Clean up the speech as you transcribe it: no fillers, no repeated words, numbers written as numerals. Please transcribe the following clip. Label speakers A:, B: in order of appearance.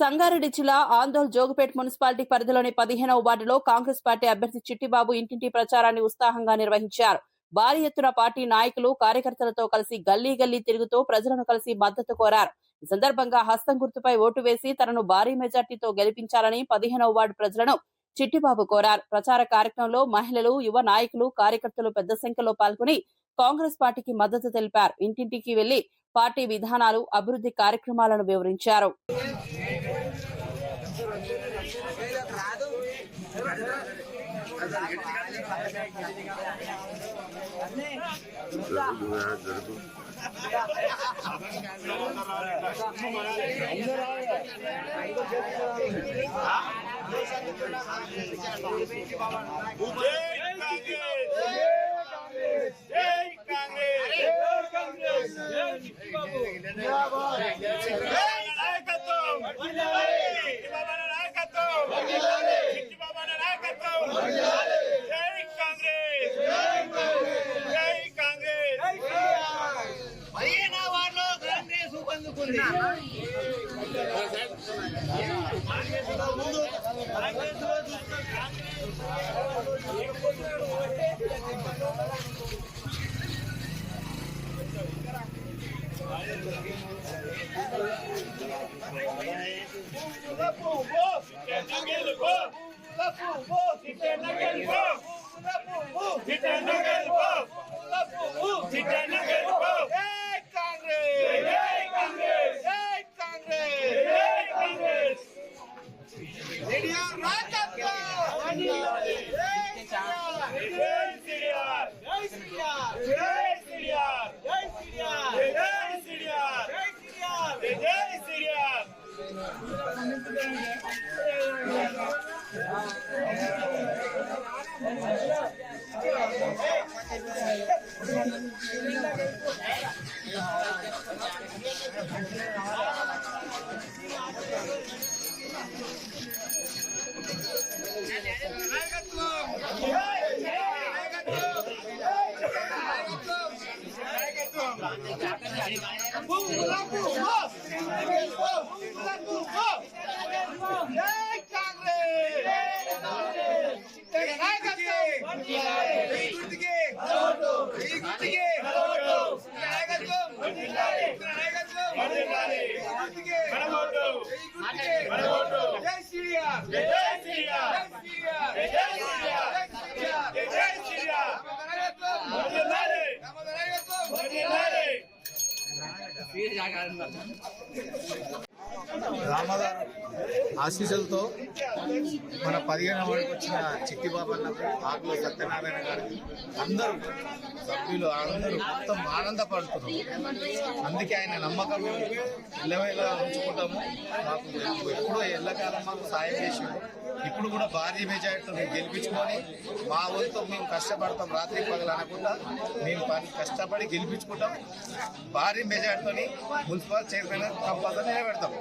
A: సంగారెడ్డి జిల్లా ఆందోళ్ జోగుపేట్ మున్సిపాలిటీ పరిధిలోని 15వ వార్డులో కాంగ్రెస్ పార్టీ అభ్యర్థి చిట్టిబాబు ఇంటింటి ప్రచారాన్ని ఉత్సాహంగా నిర్వహించారు. భారీ ఎత్తున పార్టీ నాయకులు కార్యకర్తలతో కలిసి గల్లీ గల్లీ తిరుగుతూ ప్రజలను కలిసి మద్దతు కోరారు. ఈ సందర్భంగా హస్తం గుర్తుపై ఓటు వేసి తనను భారీ మెజార్టీతో గెలిపించాలని 15వ వార్డు ప్రజలను చిట్టిబాబు కోరారు. ప్రచార కార్యక్రమంలో మహిళలు, యువ నాయకులు, కార్యకర్తలు పెద్ద సంఖ్యలో పాల్గొని కాంగ్రెస్ పార్టీకి మద్దతు తెలిపారు. ఇంటింటికి వెళ్లి పార్టీ విధానాలు, అభివృద్ధి కార్యక్రమాలను వివరించారు.
B: రామదార్ ఆశీస్సులతో మన 15వ వార్డుకి వచ్చిన చిట్టిబాబు అన్నకు, ఆకుల సత్యనారాయణ గారికి అందరూ సభ్యులు అందరూ మొత్తం ఆనందపడుతున్నాం. అందుకే ఆయన నమ్మకం ఎల్లవేళ ఉంచుకుంటాము. మాకు ఎప్పుడో ఎల్లకాలం మాకు సాయం చేసి ఇప్పుడు కూడా భారీ మెజార్టీతో మేము గెలిపించుకొని మా వంతు మేము కష్టపడతాం. రాత్రి పగలు అనకుండా మేము కష్టపడి గెలిపించుకుంటాం. భారీ మెజార్టీతో మున్సిపల్ చైర్మన్ కంపల్సరీ నిలబెడతాం.